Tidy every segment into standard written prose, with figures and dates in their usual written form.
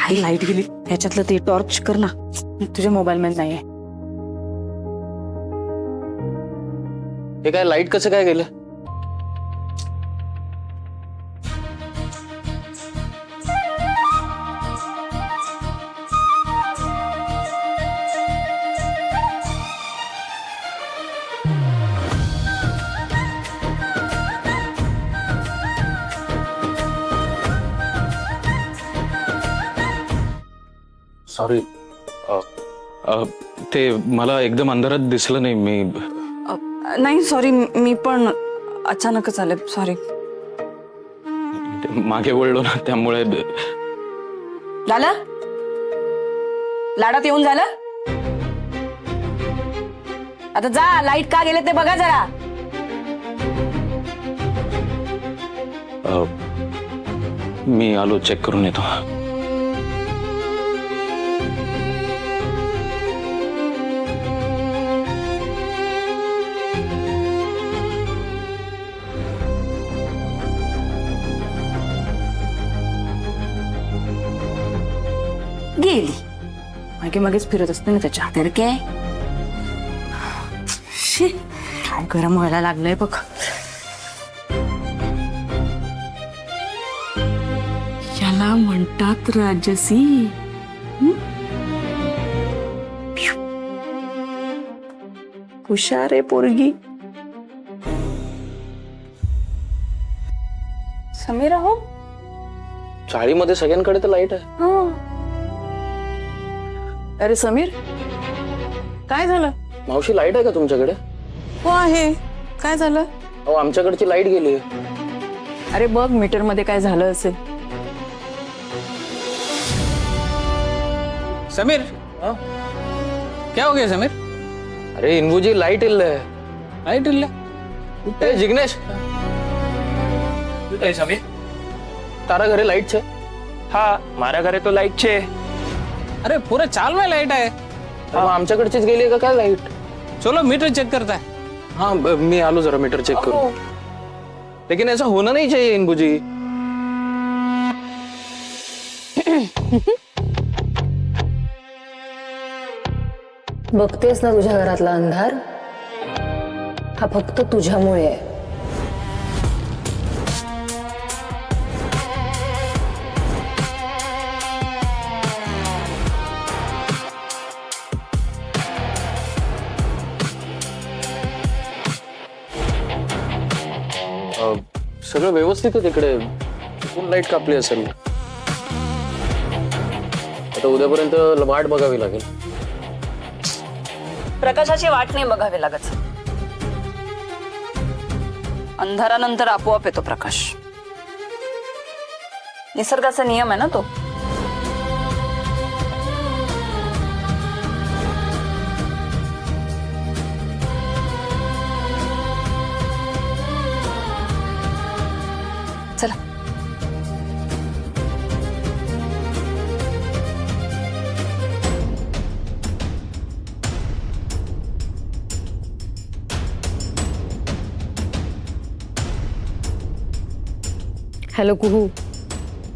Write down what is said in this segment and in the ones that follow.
काय लाईट गेली ह्याच्यातलं ते टॉर्च कर ना. तुझ्या मोबाईल मध्ये नाहीये. हे काय लाईट कसं काय गेलं? सॉरी, ते मला एकदम अंधारात दिसलं नाही. मी नाही सॉरी, मी पण अचानकच आले. सॉरी. मागे वळलो ना त्यामुळे. झालं लाडात येऊन झालं. आता जा, लाईट का गेले ते बघा जरा. मी आलो, चेक करून येतो. गेली मागे मागेच फिरत असते ना त्याच्या हातावर. काय काय गरम व्हायला लागलंय बघ. याला म्हणतात राजसी. हुशार आहे पोरगी. समीर हो, चाळीमध्ये सगळ्यांकडे तर लाईट आहे. अरे समीर, काय झालं? मावशी, लाईट आहे का तुमच्याकडे? हो आहे. काय झालं? अहो, आमच्याकडची लाईट गेली. अरे बघ मीटर मध्ये काय झालं असेल. समीर, क्या हो गया समीर? अरे इन्वुजी, लाईट इल्ल है. लाइट इल्ल ए जिग्नेश, समीर? तारा घरे लाइट छे? हाँ, मारा घरे तो लाइट छे. अरे पूरे चाल में लाइट है. हाँ, आमच्याकडचीच गेली आहे का काय लाईट? चलो मीटर चेक करता है. हाँ, मी आलो, जरा मीटर चेक करू. लेकिन ऐसा होना नहीं चाहिए इन्वुजी. बघतेस ना तुझ्या घरातला अंधार, हा फक्त तुझ्यामुळे आहे. सगळं व्यवस्थित आहे तिकडे. चुकून लाईट कापली असेल. आता उद्यापर्यंत वाट बघावी लागेल. प्रकाशाची वाट नाही बघावी लागत. अंधारानंतर आपोआप येतो प्रकाश. निसर्गाचा नियम आहे ना तो. चला. हॅलो कुहू,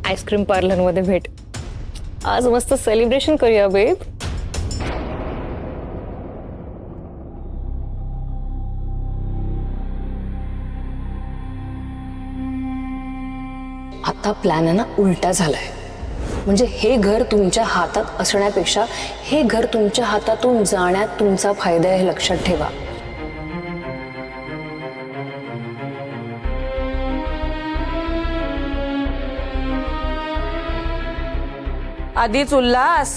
आईस्क्रीम पार्लर मध्ये भेट. आज मस्त सेलिब्रेशन करूया बेब. आता प्लॅन आहे ना उलटा झालाय. म्हणजे हे घर तुमच्या हातात असण्यापेक्षा हे घर तुमच्या हातातून जाण्यात तुमचा फायदा आहे, हे लक्षात ठेवा. आधीच उल्हास,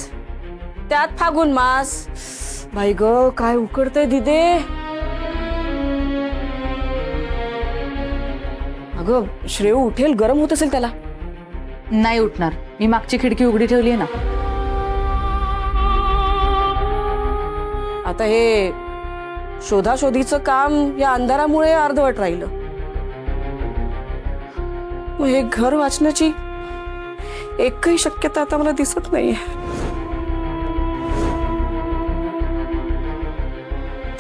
त्यात फागुन मास. बाई ग, काय उकडतंय दिदे. अगं श्रेयू उठेल, गरम होत असेल त्याला. नाही उठणार, मी मागची खिडकी उघडी ठेवली आहे ना. आता हे शोधाशोधीचं काम या अंधारामुळे अर्धवट राहिलं. मग हे घर वाचण्याची एकही शक्यता आता मला दिसत नाहीये.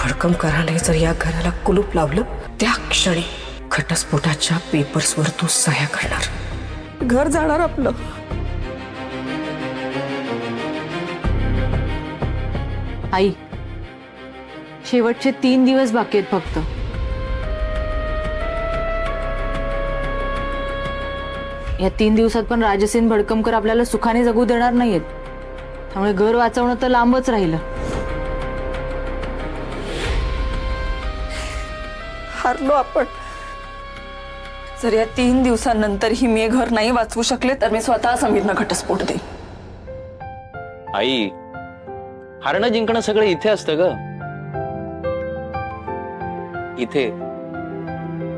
भडकम कराने जर या घराला कुलूप लावलं, त्या क्षणी घटस्फोटाच्या पेपर्सवर तू सह्या करणार. घर जाणार आपलं. शेवटचे 3 दिवस बाकी आहेत फक्त. या 3 दिवसात पण राजसेन भडकमकर आपल्याला सुखाने जगू देणार नाहीयेत. त्यामुळे घर वाचवणं तर लांबच राहिलं. हारलो आपण. जर या 3 दिवसांनंतरही मी हे घर नाही वाचवू शकले तर मी स्वतः समीरना घटस्फोट देईन. आई, हारणं जिंकणं सगळं इथे असतं ग, इथे.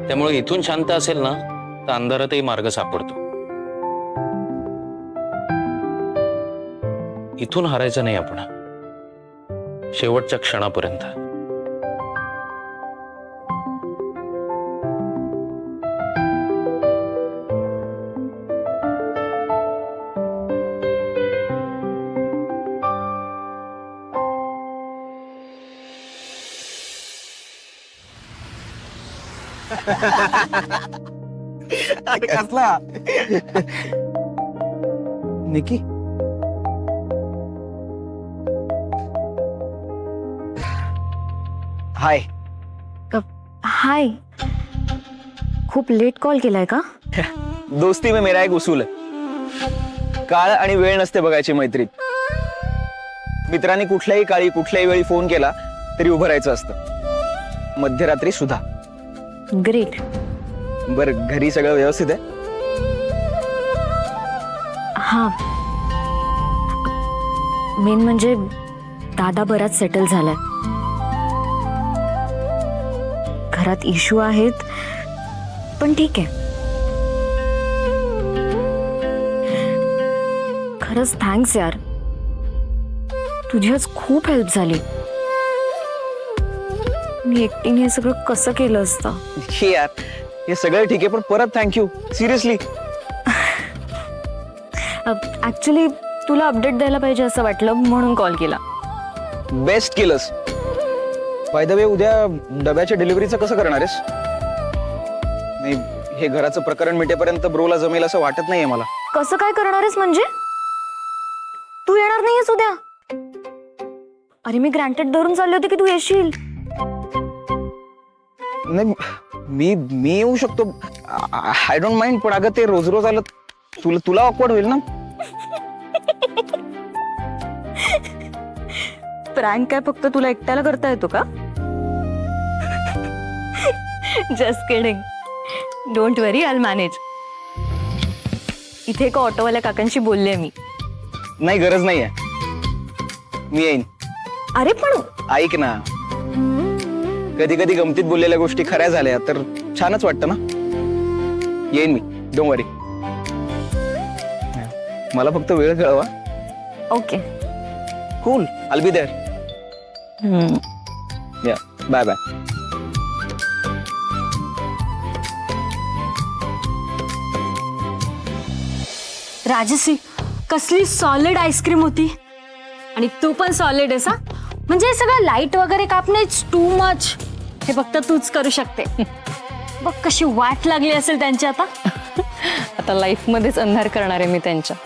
त्यामुळे इथून शांत असेल ना तर अंधारातही मार्ग सापडतो. इथून हारायचं नाही आपण, शेवटच्या क्षणापर्यंत. कसला निकी? हाय. हाय. खूप लेट कॉल केलाय का? दोस्ती में मेरा एक उसूल आहे. काळ आणि वेळ नसते बघायची मैत्रीत. मित्रांनी कुठल्याही काळी कुठल्याही वेळी फोन केला तरी उभं राहायचं असतं, मध्यरात्री सुद्धा. ग्रेट. बर, घरी सगळं व्यवस्थित आहे? हा, मेन म्हणजे दादा बराच सेटल झालाय. घरात इश्यू आहेत पण ठीक आहे. खरंच थँक्स यार, तुझी आज खूप हेल्प झाली. मी एकटीने हे सगळं कसं केलं असतं. हे यार, हे सगळं ठीक आहे पण परत थँक्यू, सिरियसली. ऍक्च्युली तुला अपडेट द्यायला पाहिजे असं वाटलं म्हणून कॉल केला. बेस्ट केलंस. बाय द वे, उद्या डब्याच्या डिलिव्हरीचं कसं करणार आहेस? नाही, हे घराचं प्रकरण मिटेपर्यंत ब्रोला जमेल असं वाटत नाहीये मला. कसं काय करणार आहेस म्हणजे? तू येणार नाहीयेस उद्या? अरे मी ग्रँटेड धरून चालले होते की तू येशील. नाही, मी येऊ शकतो, आय डोंट माइंड. पण अगं ते रोज रोज आलं तुला ऑकवर्ड होईल ना. प्रँक काय फक्त तुला एकट्याला करता येतो का? Just kidding. Don't worry, I will manage. इथे एका ऑटोवाल्या काकांशी बोलले मी. नाही, गरज नाहीये, मी येईन. अरे पण ऐक ना, कधी कधी गमतीत बोललेल्या गोष्टी खऱ्या झाल्या तर छानच वाटतं ना. येईन मी, डोंट वरी. मला फक्त वेळ कळवा. Okay. Cool, I be there. Yeah, bye bye. Rajasi, कसली सॉलिड आईस्क्रीम होती. आणि तू पण सॉलिड आहेस. म्हणजे सगळं लाईट वगैरे कापणे टू मच. हे फक्त तूच करू शकते. बघ कशी वाट लागली असेल त्यांची आता. आता लाईफ मध्येच अंधार करणार आहे मी त्यांच्या.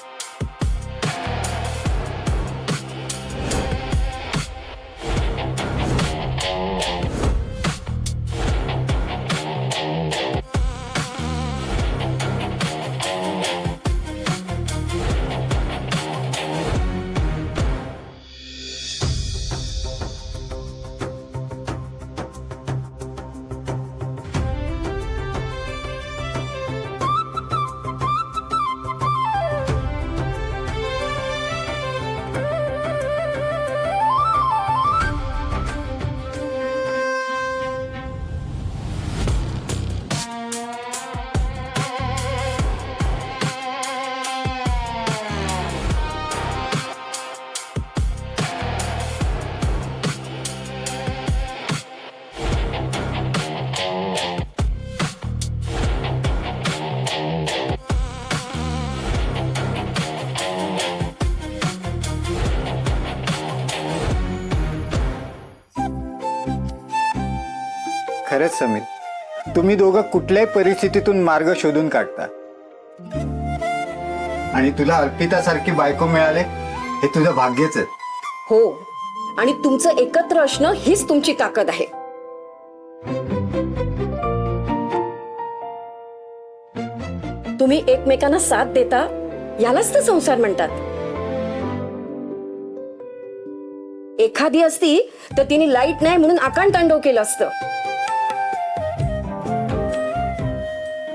खरंच समीर, तुम्ही दोघं कुठल्याही परिस्थितीतून मार्ग शोधून काढता. आणि तुला अर्पितासारखी बायको मिळाले हे तुझं भाग्यच आहे. हो, आणि तुमचं एकत्र असणं हीच तुमची ताकद आहे. तुम्ही एकमेकांना साथ देता, यालाच तर संसार म्हणतात. एखादी असती तर तिने लाईट नाही म्हणून आकांतांडव केलं असतं,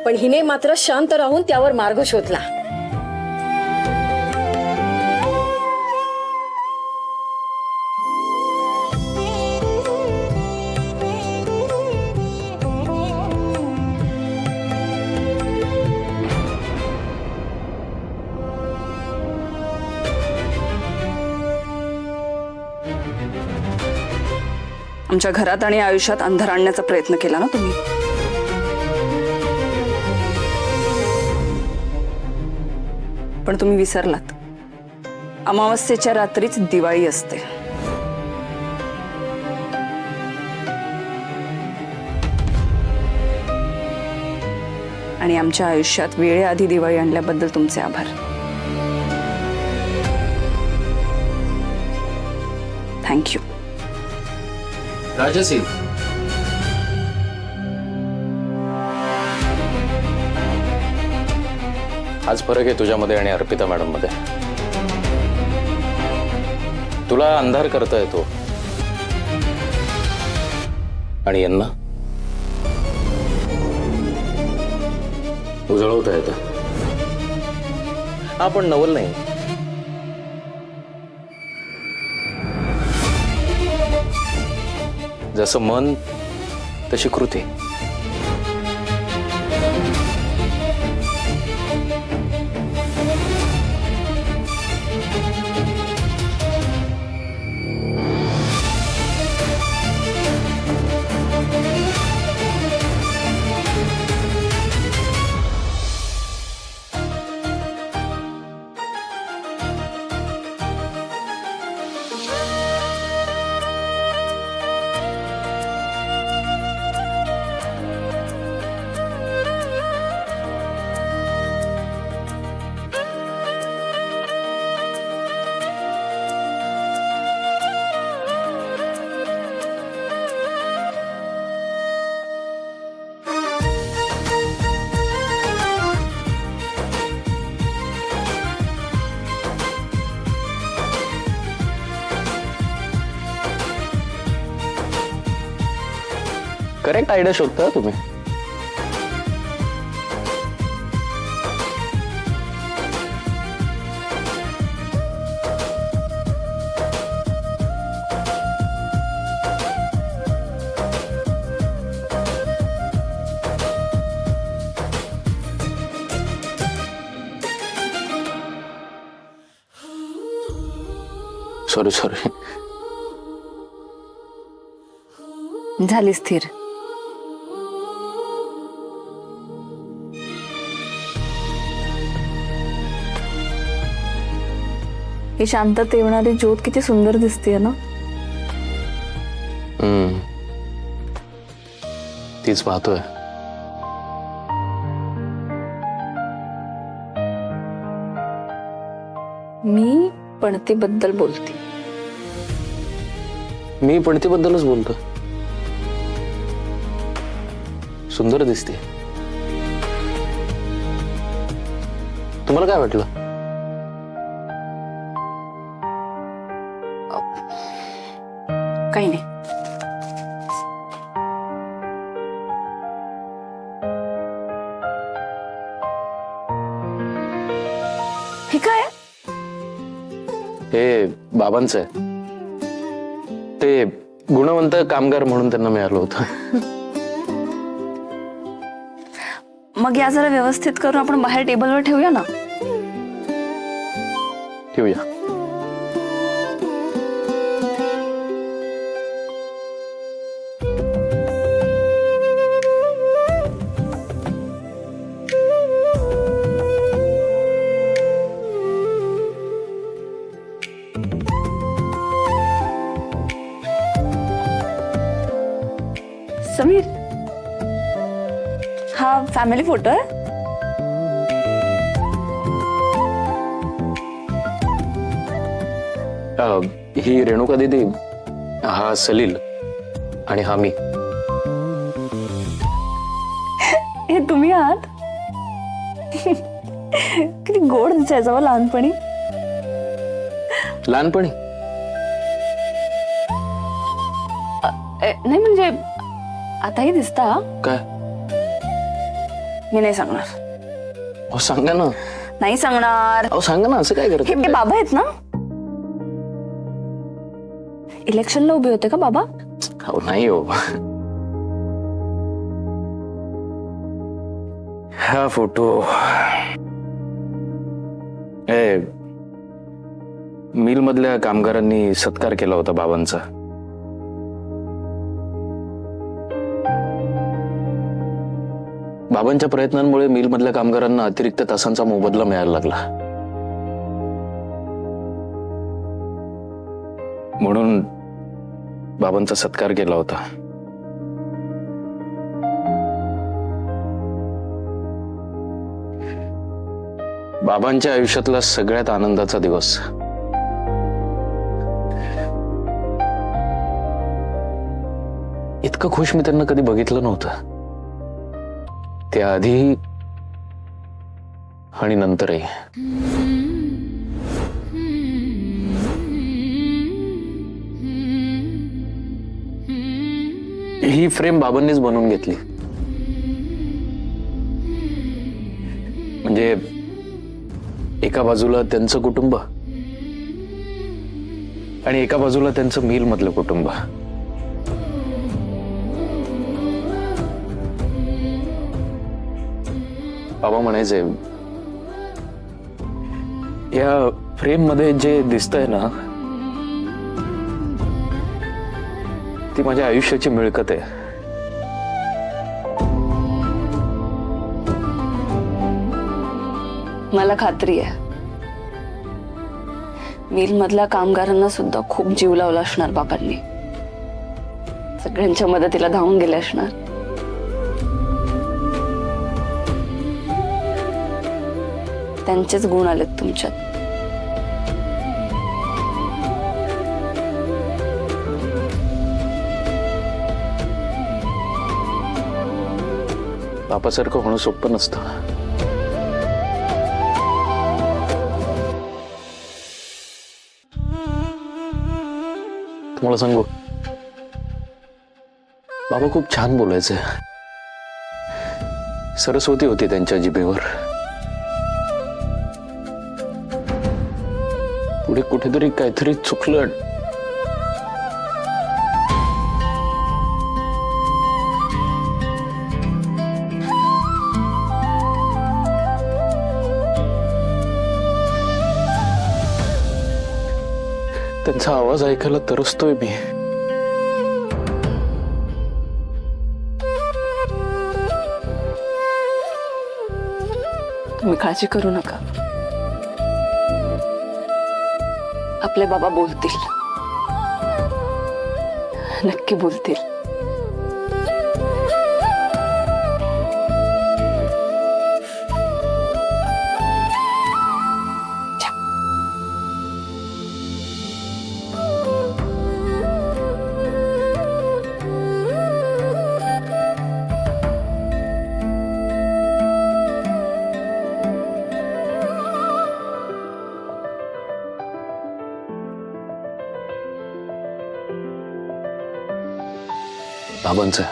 पण हिने मात्र शांत राहून त्यावर मार्ग शोधला. आमच्या घरात आणि आयुष्यात अंधार आणण्याचा प्रयत्न केला ना तुम्ही. पण तुम्ही विसरलात, अमावस्येच्या रात्रीच दिवाळी असते. आणि आमच्या आयुष्यात वेळेआधी दिवाळी आणल्याबद्दल तुमचे आभार. थँक्यू. राजसी, आज फरक आहे तुझ्यामध्ये आणि अर्पिता मॅडम मध्ये. तुला अंधार करता येतो आणि यांना उजळवता येतं. हा पण नवल नाही. जसं मन तशी कृती. करेक्ट आयडिया शोधता तुम्ही. सॉरी. झाली स्थिर. ही शांतता येणारी ज्योत किती सुंदर दिसते ना. तीच पाहतोय. मी पणतीबद्दल बोलते. मी पणतीबद्दलच बोलतो. सुंदर दिसते. तुम्हाला काय वाटलं? काही नाही. हे काय? हे बाबांचं आहे. ते गुणवंत कामगार म्हणून त्यांना मिळालं होतं. मग या जरा व्यवस्थित करून आपण बाहेर टेबलवर ठेवूया ना. ठेवूया. समीर, हा फॅमिली फोटो आहे. ही रेणुका दीदी हा सलील आणि हा मी. हे तुम्ही आहात? किती गोड दिसायचं हो लहानपणी. लहानपणी नाही म्हणजे आताही दिसता. काय? मी नाही सांगणार. अहो सांगा ना. नाही सांगणार. अहो सांगा ना, असं काय करत? हे बाबा आहेत ना? इलेक्शनला उभे होते का बाबा? हो नाही हो. हा फोटो मिल मधल्या कामगारांनी सत्कार केला होता बाबांचा. बाबांच्या प्रयत्नांमुळे मिल मधल्या कामगारांना अतिरिक्त तासांचा मोबदला मिळायला लागला. म्हणून बाबांचा सत्कार केला होता. बाबांच्या आयुष्यातला सगळ्यात आनंदाचा दिवस. इतकं खुश मी त्यांना कधी बघितलं नव्हतं. त्याआधी आणि नंतरही. ही फ्रेम बाबांनीच बनवून घेतली. म्हणजे एका बाजूला त्यांचं कुटुंब आणि एका बाजूला त्यांचं मिल मधलं कुटुंब. बाबा म्हणायचे, या फ्रेम मध्ये जे दिसतंय ना, ती माझ्या आयुष्याची मिळकत आहे. मला खात्री आहे मिल मधल्या कामगारांना सुद्धा खूप जीव लावला असणार बाबांनी. सगळ्यांच्या मदतीला धावून गेले असणार. त्यांचेच गुण आलेत तुमच्यात. बापासारखं होणं सोपं नसतं. तुम्हाला सांगू, बाबा खूप छान बोलायचे. सरस्वती होती त्यांच्या जिभेवर. पुढे कुठेतरी काहीतरी चुकलं. त्यांचा आवाज ऐकायला तरसतोय मी. तुम्ही काळजी करू नका. आपले बाबा बोलतील, नक्की बोलतील. बाबांचं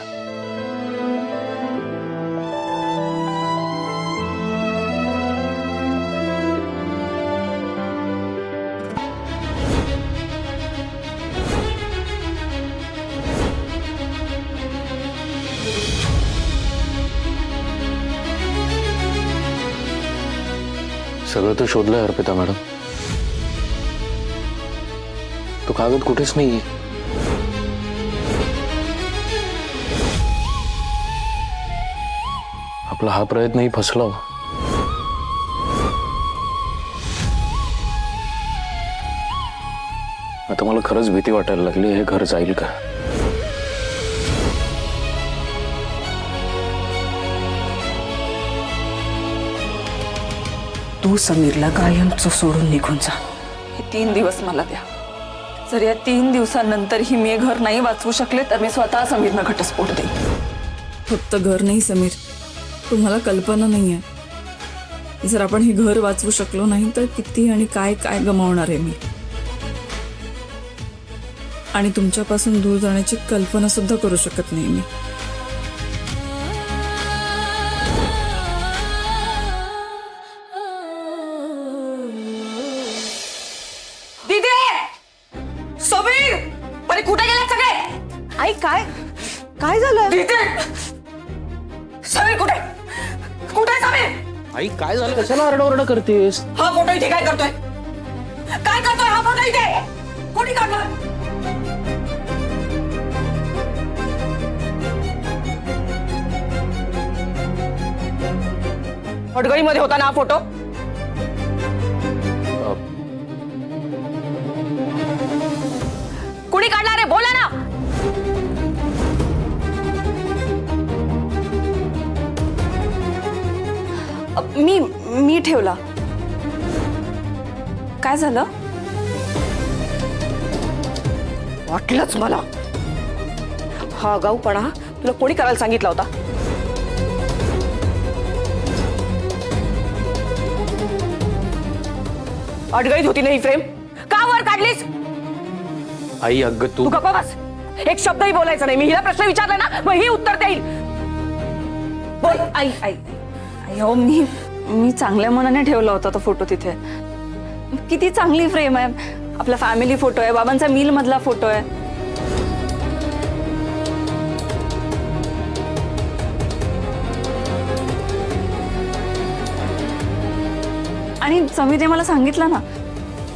सगळं तर शोधलंय अर्पिता मॅडम. तो कागद कुठेच नाहीये. आपला हा प्रयत्नही फसला. आता मला खरंच भीती वाटायला लागली, हे घर जाईल का? तू समीरला कायमचं सोडून निघून जा. हे 3 दिवस मला द्या. जर या 3 दिवसांनंतरही मी हे घर नाही वाचवू शकले तर मी स्वतः समीरना घटस्फोट देईन. फक्त घर नाही समीर, तुम्हाला कल्पना नाही आहे जर आपण हे घर वाचवू शकलो नाही तर किती आणि काय काय गमावणार आहे मी. आणि तुमच्यापासून दूर जाण्याची कल्पना सुद्धा करू शकत नाही मी. दीदी, समीर, बरे कुठे गेले सगळे? आई काय काय झालं? दीदी, समीर कुठे कुठे समीर? आई काय झालं, कशाला आरडाओरडा करतेस? हा फोटो इथे काय करतोय? काय करतोय हा फोटो इथे? कोणी काढला? हडगळीमध्ये होता ना हा फोटो? कुणी काढला रे, बोला ना. मी ठेवला. काय झालं? वाटलंच मला. हा गाऊपणा तुला कोणी करायला सांगितला होता? अडगळीत होती नाही फ्रेम, का वर काढलीस? आई अगं तू तू गप्पा बस. एक शब्दही बोलायचा नाही. मी हिला प्रश्न विचारला ना मग ही उत्तर देईल. बोल. आई आई आई हो, मी चांगल्या मनाने ठेवला होता तो फोटो तिथे. किती चांगली फ्रेम आहे. आपला फॅमिली फोटो आहे, बाबांचा मिल मधला फोटो आहे. आणि समीरने मला सांगितलं ना,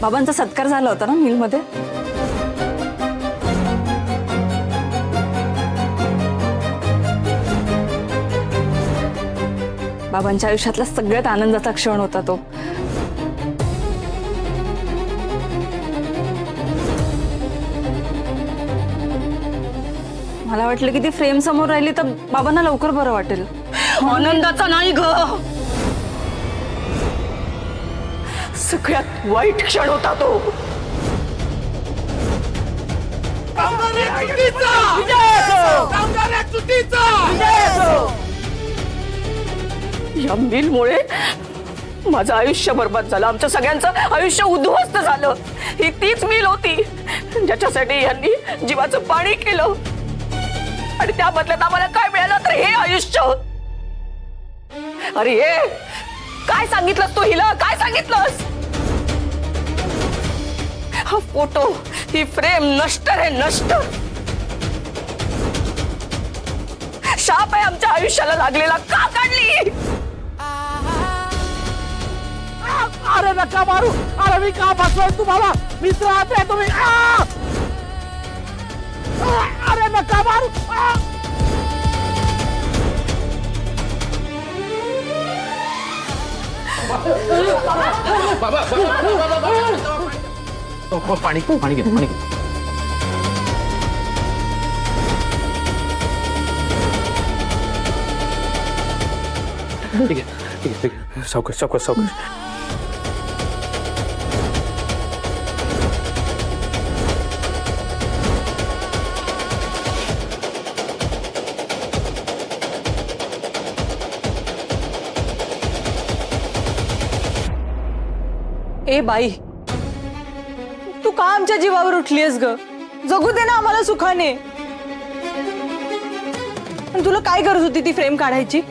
बाबांचा सत्कार झाला होता ना मिल मध्ये. बाबांच्या आयुष्यातला सगळ्यात आनंदाचा क्षण होता तो. मला वाटलं की ती फ्रेम समोर राहिली तर बाबांना लवकर बरं वाटेल. आनंदाचा नाही ग, सगळ्यात वाईट क्षण होता तो. या मिलमुळे माझं आयुष्य बर्बाद झालं. आमच्या सगळ्यांचं आयुष्य उद्ध्वस्त झालं. ही तीच मिल होती ज्याच्यासाठी यांनी जीवाचं पाणी केलं. आणि त्या बदल्यात आम्हाला काय मिळालं तर हे आयुष्य. अरे हे काय सांगितलंस तू हिला? काय सांगितलंस? हा फोटो, ही फ्रेम नष्ट रे, नष्ट. शाप आहे आमच्या आयुष्याला लागलेला. का काढली? अरे नका मारू. अरे मी का फसलोय तुम्हाला? मित्र आहे तुम्ही. अरे नका मारू. पाणी पाणी घे, पाणी घे. ठीक आहे ठीक आहे ठीक आहे. सावकाश सावकाश सावकाश. ए बाई, तू का आमच्या जीवावर उठलीयस ग? जगू दे ना आम्हाला सुखाने. पण तुला काय गरज होती ती फ्रेम काढायची?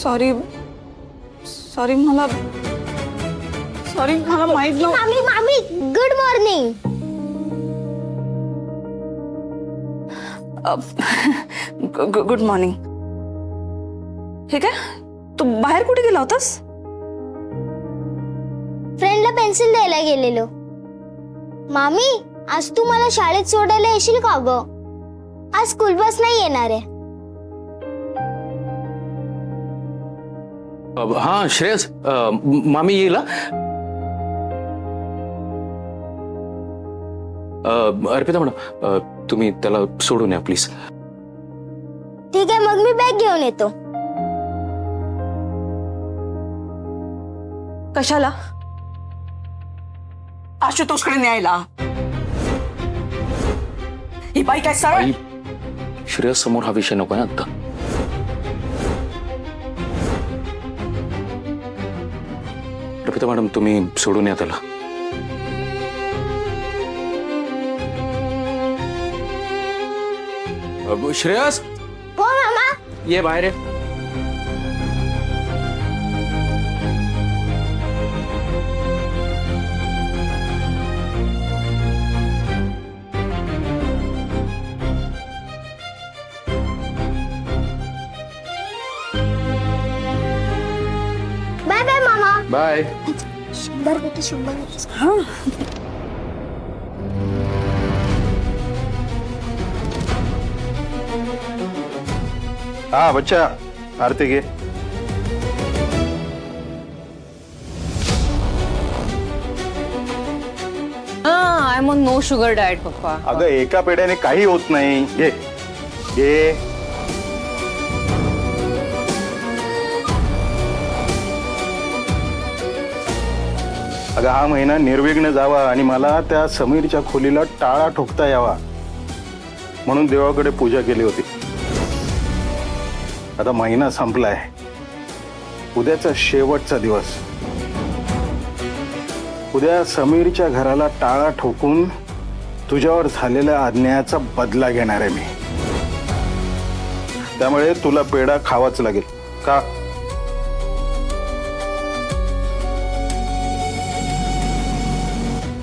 सॉरी सॉरी मला माहित नव्हतं. मामी मामी गुड मॉर्निंग. Good morning. हे काय, तू बाहेर कुठे गेला होतास? फ्रेंडला पेन्सिल द्यायला गेलेलो. मामी आज तू मला शाळेत सोडायला येशील का ग? आज स्कूल बस नाही येणार आहे. हा श्रेयस, मामी येईल. अर्पिता मॅडम, तुम्ही त्याला सोडून या प्लीज. ठीक आहे, मग मी बॅग घेऊन येतो. कशाला? आशुतोषकडे न्यायला. ही बाई काय सरळ? आई, श्रेयस समोर हा विषय नको ना आता. अर्पिता मॅडम, तुम्ही सोडून या त्याला. श्रेयस, हो मामा. ये बाहेर आहे. बाय बाय मामा. बाय. 100 पैकी 100. हा बच्चा, आरती घे. I am on no sugar diet पप्पा. अगं एका पेढ्याने काही होत नाही. घे घे. अगं हा महिना निर्विघ्न जावा आणि मला त्या समीरच्या खोलीला टाळा ठोकता यावा म्हणून देवाकडे पूजा केली होती. आता महिना संपलाय. उद्याचा शेवटचा दिवस. उद्या समीरच्या घराला टाळा ठोकून तुझ्यावर झालेल्या अन्यायाचा बदला घेणार आहे मी. त्यामुळे तुला पेढा खावाच लागेल. का?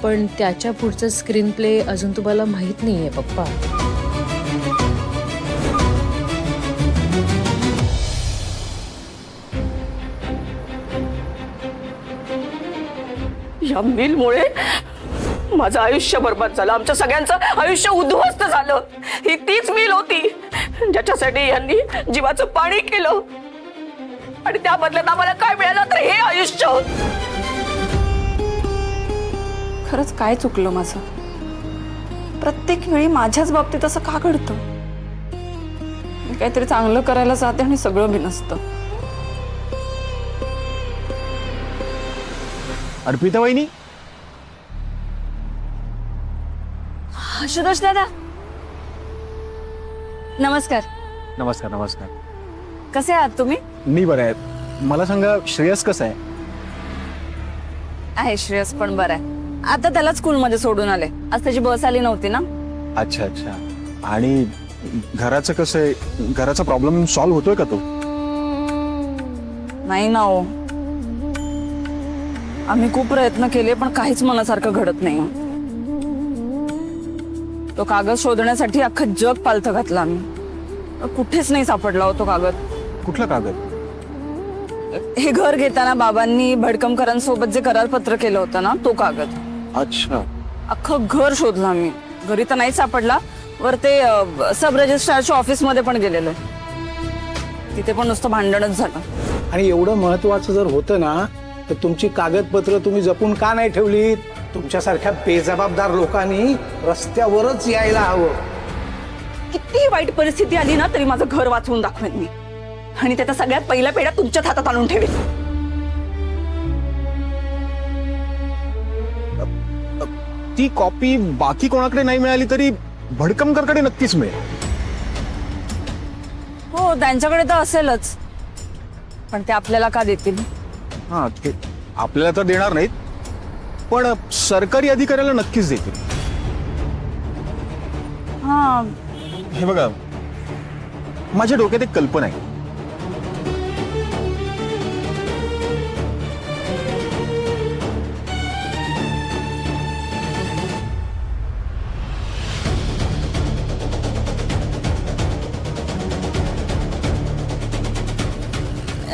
पण त्याच्या पुढचं स्क्रीन प्ले अजून तुम्हाला माहित नाहीये पप्पा. या मिलमुळे माझं आयुष्य बर्बाद झालं. आमच्या सगळ्यांचं आयुष्य उद्ध्वस्त झालं. ही तीच मिल होती ज्याच्यासाठी यांनी जीवाचं पाणी केलं आणि त्या बदल्यात आम्हाला काय मिळालं तर हे आयुष्य. खरंच काय चुकलं माझं? प्रत्येक वेळी माझ्याच बाबतीत असं का घडतं? मी काहीतरी चांगलं करायला जाते आणि सगळं बिनसतं. अर्पिता वहिनी, आशुतोष दादा, नमस्कार. नमस्कार. नमस्कार. कसे आहात तुम्ही? मी बरं आहे. मला सांगा, श्रेयस कसं आहे? आहे, श्रेयस पण बरं आहे. आता त्याला स्कूलमध्ये सोडून आले. आज त्याची बस आली नव्हती ना. अच्छा अच्छा. आणि घराचं कसं आहे? घराचा प्रॉब्लेम सॉल्व्ह होतोय का तो? नाही ना हो, आम्ही खूप प्रयत्न केले पण काहीच मनासारखं घडत नाही. तो कागद शोधण्यासाठी अख्खं जग पालथं घातलं आम्ही. कुठेच नाही सापडला हो तो कागद. कुठला कागद? हे घर घेताना बाबांनी भडकमकरांसोबत जे करारपत्र केलं होतं ना, तो कागद. अच्छा. अख्खं घर शोधलं आम्ही. घरी तर नाही सापडला. वर ते सब रजिस्ट्रारच्या ऑफिस मध्ये पण गेलेलो. तिथे पण नुसतं भांडणच झालं. आणि एवढं महत्वाचं जर होतं ना तर तुमची कागदपत्र तुम्ही जपून का नाही ठेवलीत? तुमच्यासारख्या बेजबाबदार लोकांनी रस्त्यावरच यायला हवं. किती वाईट परिस्थिती आली ना तरी माझं घर वाचवून दाखवेन मी. आणि त्याचा सगळ्यात पहिला पेढा तुमच्याच हातात आणून ठेवेल. ती कॉपी बाकी कोणाकडे नाही मिळाली तरी भडकमकरकडे नक्कीच मिळेल. हो, त्यांच्याकडे तर असेलच. पण ते आपल्याला का देतील? हा, ते आपल्याला तर देणार नाहीत, पण सरकारी अधिकाऱ्याला नक्कीच देतील. हा, हे बघा, माझ्या डोक्यात एक कल्पना आहे.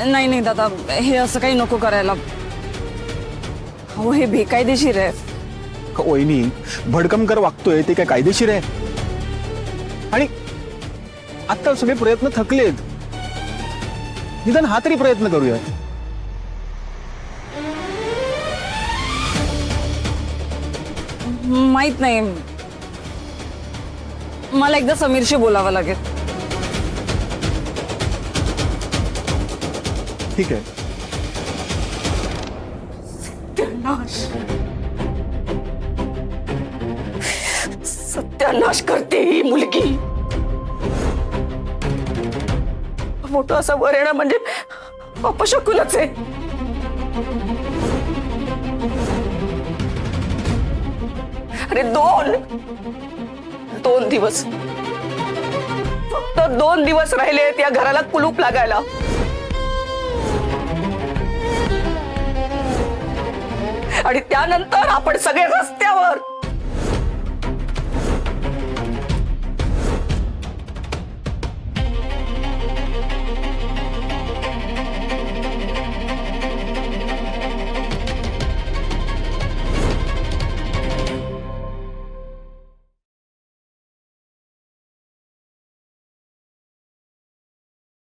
नाही नाही दादा, हे असं काही नको करायला. हो, हे बेकायदेशीर आहे. वहिनी, भडकमकर वागतोय ते काय कायदेशीर आहे? आणि आता सगळे प्रयत्न थकलेत. निदान हा तरी प्रयत्न करूया. माहित नाही, मला एकदा समीरशी बोलावं लागेल. ठीक आहे. सत्यानाश करते ही मुलगी. मोठं असं वर येणं म्हणजे अपशकुनच आहे. अरे दोन दिवस, फक्त 2 दिवस राहिले त्या घराला कुलूप लागायला. आणि त्यानंतर आपण सगळे रस्त्यावर.